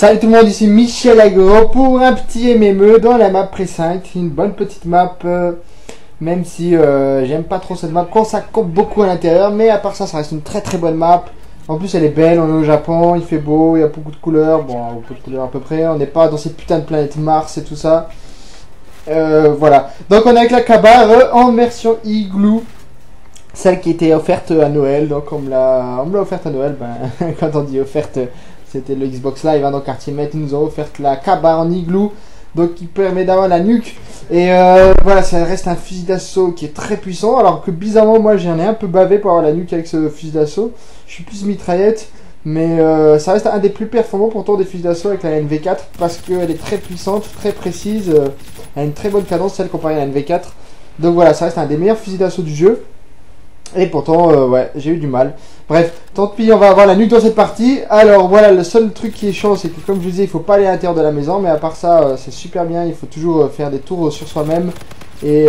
Salut tout le monde, ici Michel Agro pour un petit MME dans la map Pré5. Une bonne petite map, même si j'aime pas trop cette map quand ça coupe beaucoup à l'intérieur. Mais à part ça, ça reste une très bonne map. En plus elle est belle, on est au Japon, il fait beau, il y a beaucoup de couleurs. Bon, beaucoup de couleurs à peu près, on n'est pas dans ces putains de planètes Mars et tout ça. Voilà, donc on est avec la Kabar en version Igloo. Celle qui était offerte à Noël, donc on me l'a offerte à Noël. Ben, quand on dit offerte, c'était le Xbox Live, hein, donc Artimate nous a offert la Kabar en Igloo, donc qui permet d'avoir la nuque. Et voilà, ça reste un fusil d'assaut qui est très puissant, alors que bizarrement moi j'en ai un peu bavé pour avoir la nuque avec ce fusil d'assaut. Je suis plus mitraillette, mais ça reste un des plus performants pourtant des fusils d'assaut avec la NV4, parce qu'elle est très puissante, très précise, elle a une très bonne cadence, celle comparée à la NV4. Donc voilà, ça reste un des meilleurs fusils d'assaut du jeu. Et pourtant, ouais, j'ai eu du mal. Bref, tant pis, on va avoir la nuque dans cette partie. Alors voilà, le seul truc qui est chiant, c'est que comme je vous disais, il faut pas aller à l'intérieur de la maison. Mais à part ça, c'est super bien. Il faut toujours faire des tours sur soi-même. Et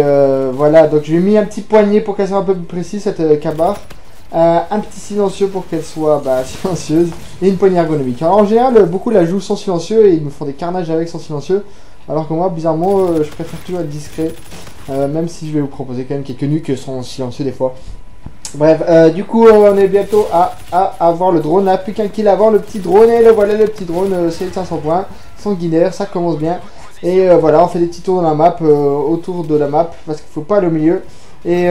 voilà, donc j'ai mis un petit poignet pour qu'elle soit un peu plus précise, cette Kabar. Un petit silencieux pour qu'elle soit silencieuse. Et une poignée ergonomique. Alors en général, beaucoup la jouent sans silencieux et ils me font des carnages avec sans silencieux. Alors que moi, bizarrement, je préfère toujours être discret. Même si je vais vous proposer quand même quelques nuques sans silencieux des fois. Bref, du coup, on est bientôt à avoir le drone. Là, plus qu'un kill à avoir le petit drone. Et le voilà, le petit drone, c'est 500 points. Sanguinaire, ça commence bien. Et voilà, on fait des petits tours dans la map, autour de la map, parce qu'il faut pas aller au milieu. Et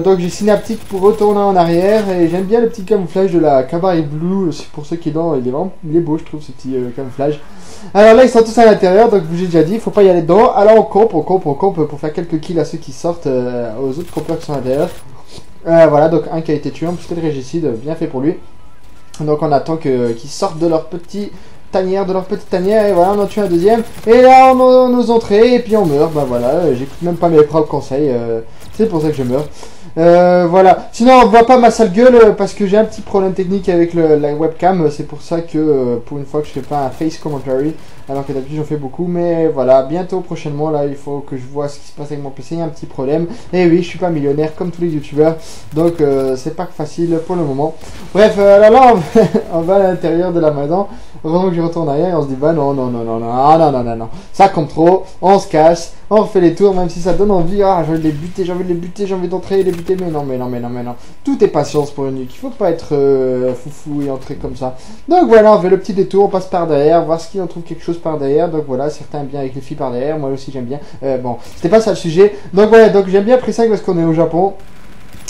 donc j'ai Synaptic pour retourner en arrière. Et j'aime bien le petit camouflage de la Kabar Blue. Pour ceux qui l'ont, il est beau, je trouve, ce petit camouflage. Alors là, ils sont tous à l'intérieur, donc j'ai déjà dit, il faut pas y aller dedans. Alors on campe pour faire quelques kills à ceux qui sortent, aux autres campeurs qui sont à l'intérieur. Voilà, donc un qui a été tué, en plus c'était le régicide, bien fait pour lui. Donc on attend qu'ils sortent de leur petite tanière, et voilà, on en tue un deuxième. Et là on nous entrée, et puis on meurt, bah voilà, j'écoute même pas mes propres conseils, c'est pour ça que je meurs. Voilà, sinon on voit pas ma sale gueule parce que j'ai un petit problème technique avec la webcam, c'est pour ça que pour une fois que je fais pas un face commentary, alors que d'habitude j'en fais beaucoup, mais voilà, bientôt prochainement là il faut que je vois ce qui se passe avec mon PC, il y a un petit problème, et oui je suis pas millionnaire comme tous les youtubeurs, donc c'est pas facile pour le moment. Bref, là on va à l'intérieur de la maison, heureusement que je retourne derrière et on se dit bah non, ça compte trop, on se casse. On refait les tours, même si ça donne envie. Ah, j'ai envie de les buter, j'ai envie d'entrer et les buter. Mais non. Tout est patience pour une nuque. Il faut pas être foufou et entrer comme ça. Donc voilà, on fait le petit détour, on passe par derrière, voir ce qu'il en trouve quelque chose par derrière. Donc voilà, certains aiment bien avec les filles par derrière. Moi aussi j'aime bien. Bon, c'était pas ça le sujet. Donc voilà, donc j'aime bien Pré5 parce qu'on est au Japon.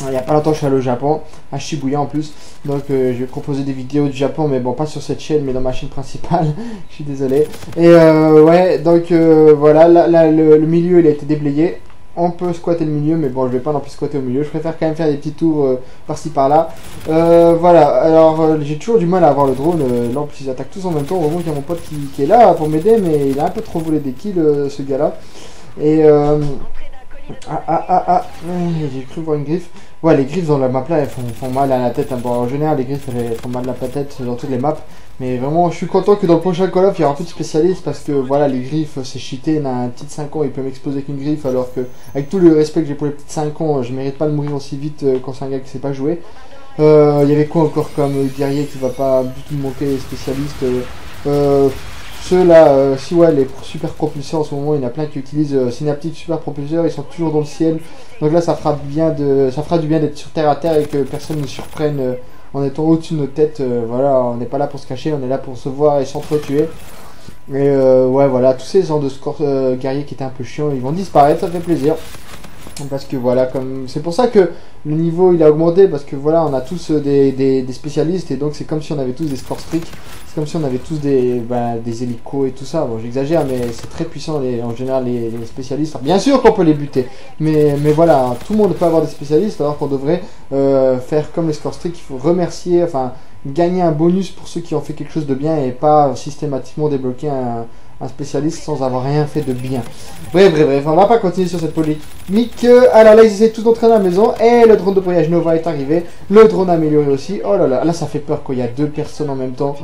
Il n'y a pas longtemps je suis allé au Japon, à Shibuya en plus, donc je vais proposer des vidéos du Japon, mais bon pas sur cette chaîne, mais dans ma chaîne principale, je suis désolé. Et ouais, donc voilà, là le milieu il a été déblayé, on peut squatter le milieu, mais bon je vais pas non plus squatter au milieu, je préfère quand même faire des petits tours par-ci par-là. Voilà, alors j'ai toujours du mal à avoir le drone, là en plus ils attaquent tous en même temps, heureusement qu'il y a mon pote qui est là pour m'aider, mais il a un peu trop volé des kills ce gars-là. Et j'ai cru voir une griffe. Ouais, les griffes dans la map là elles font mal à la tête, hein. Bon, en général les griffes elles font mal à la tête dans toutes les maps, mais vraiment je suis content que dans le prochain Call of il y aura un peu de spécialistes, parce que voilà, les griffes c'est cheaté. Il y en a un petit de 5 ans, il peut m'exploser avec une griffe, alors que avec tout le respect que j'ai pour les petites 5 ans, je mérite pas de mourir aussi vite quand c'est un gars qui sait pas jouer. Il y avait quoi encore comme guerrier qui va pas du tout me manquer, les spécialistes, ceux-là, si ouais, les super propulseurs en ce moment, il y en a plein qui utilisent Synaptic super propulseurs, ils sont toujours dans le ciel. Donc là, ça fera du bien d'être sur terre à terre et que personne ne surprenne en étant au-dessus de nos têtes. Voilà, on n'est pas là pour se cacher, on est là pour se voir et s'entretuer. Et ouais, voilà, tous ces genres de guerriers qui étaient un peu chiants, ils vont disparaître, ça fait plaisir. Parce que voilà, comme c'est pour ça que le niveau il a augmenté, parce que voilà, on a tous des spécialistes, et donc c'est comme si on avait tous des score streaks, c'est comme si on avait tous des hélicos et tout ça. Bon, j'exagère, mais c'est très puissant en général les spécialistes. Enfin, bien sûr qu'on peut les buter, mais voilà, tout le monde peut avoir des spécialistes, alors qu'on devrait faire comme les score streaks, il faut remercier, enfin gagner un bonus pour ceux qui ont fait quelque chose de bien, et pas systématiquement débloquer un spécialiste sans avoir rien fait de bien. Bref, on va pas continuer sur cette polémique. Alors là, ils essaient tous d'entrer dans la maison, et le drone de voyage Nova est arrivé. Le drone amélioré aussi. Oh là là, là ça fait peur quand il y a deux personnes en même temps.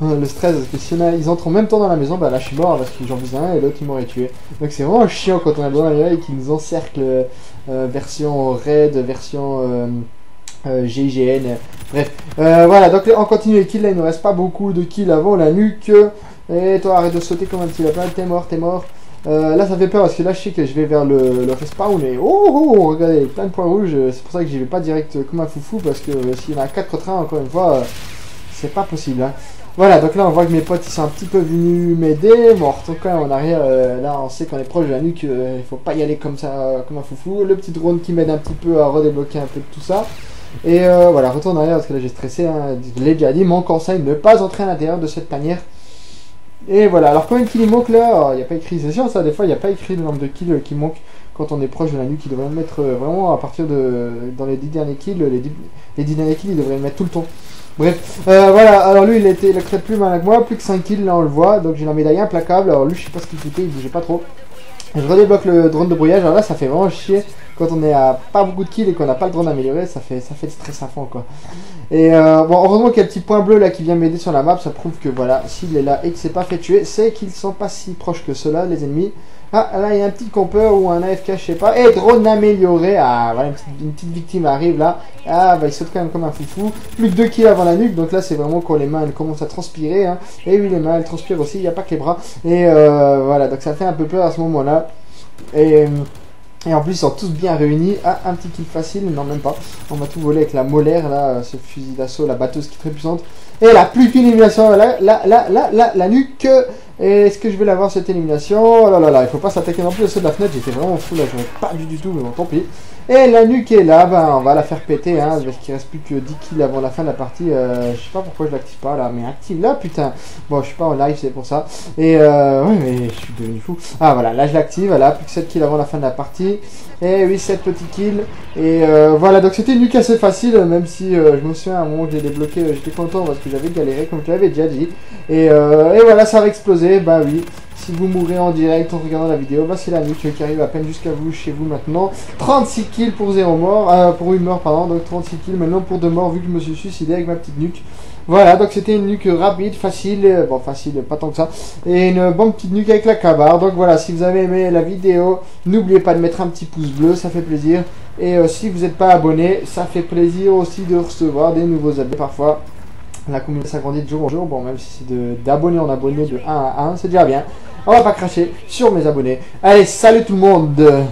Le stress, parce que si ils entrent en même temps dans la maison, bah là je suis mort, parce que j'en faisais un et l'autre il m'aurait tué. Donc c'est vraiment chiant quand on a le drone amélioré et qu'ils nous encerclent version raid, version GIGN, bref. Voilà, donc on continue les kills, là il ne reste pas beaucoup de kills avant la nuque. Et toi arrête de sauter comme un petit lapin, t'es mort, t'es mort. Là ça fait peur parce que là je sais que je vais vers le respawn et regardez, plein de points rouges, c'est pour ça que j'y vais pas direct comme un foufou parce que s'il y en a 4 trains encore une fois, c'est pas possible. Hein. Voilà, donc là on voit que mes potes ils sont un petit peu venus m'aider, bon on retourne quand même en arrière, là on sait qu'on est proche de la nuque, il faut pas y aller comme ça, comme un foufou. Le petit drone qui m'aide un petit peu à redébloquer un peu de tout ça. Et voilà, retourne en arrière parce que là j'ai stressé, hein. Je l'ai déjà dit, mon conseil, ne pas entrer à l'intérieur de cette tanière. Et voilà, alors combien de kills il manque là? Il n'y a pas écrit, c'est sûr ça, des fois il n'y a pas écrit le nombre de kills qui manque quand on est proche de la nuque. Il devrait le mettre vraiment à partir de, dans les 10 derniers kills, les 10 derniers kills il devrait le mettre tout le temps. Bref, voilà, alors lui il a créé plus mal que moi, plus que 5 kills là on le voit, donc j'ai la médaille implacable, alors lui je sais pas ce qu'il foutait, il bougeait pas trop. Je redébloque le drone de brouillage, alors là ça fait vraiment chier quand on est à pas beaucoup de kills et qu'on n'a pas le drone amélioré, ça fait le stress à fond quoi. Et bon, heureusement qu'il y a le petit point bleu là qui vient m'aider sur la map, ça prouve que voilà, s'il est là et que c'est pas fait tuer, c'est qu'ils sont pas si proches que cela les ennemis. Ah là il y a un petit camper ou un AFK je sais pas, et drone amélioré, ah voilà une petite victime arrive là, ah bah il saute quand même comme un foufou, plus que 2 kills avant la nuque, donc là c'est vraiment quand les mains elles commencent à transpirer, hein. Et oui les mains elles transpirent aussi, il n'y a pas que les bras, et voilà donc ça fait un peu peur à ce moment là, et en plus ils sont tous bien réunis. Ah, un petit kill facile, non même pas. On va tout voler avec la molaire là, ce fusil d'assaut, la batteuse qui est très puissante. Et là, plus qu'une élimination, la nuque. Est-ce que je vais l'avoir cette élimination? Oh là là là, il faut pas s'attaquer non plus à ceux de la fenêtre, j'étais vraiment fou là, je pas du tout, mais bon tant pis. Et la nuque est là, ben on va la faire péter, hein, parce qu'il reste plus que 10 kills avant la fin de la partie. Je sais pas pourquoi je l'active pas là, mais active là putain. Bon, je suis pas en live, c'est pour ça. Et ouais, mais je suis devenu fou. Ah voilà, là je l'active, voilà, plus que 7 kills avant la fin de la partie. Et oui, 7 petits kills. Et voilà, donc c'était une nuque assez facile, même si je me souviens à un moment que j'ai débloqué, j'étais content parce que j'avais galéré, comme je l'avais déjà dit. Et voilà, ça va exploser, bah oui. Si vous mourrez en direct en regardant la vidéo, bah c'est la nuque qui arrive à peine jusqu'à vous, chez vous maintenant. 36 kills pour 0 mort, pour une mort pardon, donc 36 kills maintenant pour 2 morts vu que je me suis suicidé avec ma petite nuque. Voilà, donc c'était une nuque rapide, facile, bon facile, pas tant que ça, et une bonne petite nuque avec la cabarre. Donc voilà, si vous avez aimé la vidéo, n'oubliez pas de mettre un petit pouce bleu, ça fait plaisir. Et si vous n'êtes pas abonné, ça fait plaisir aussi de recevoir des nouveaux abonnés parfois. La communauté s'agrandit de jour en jour, bon même si c'est d'abonnés en abonnés de 1 à 1, c'est déjà bien. On va pas cracher sur mes abonnés. Allez, salut tout le monde!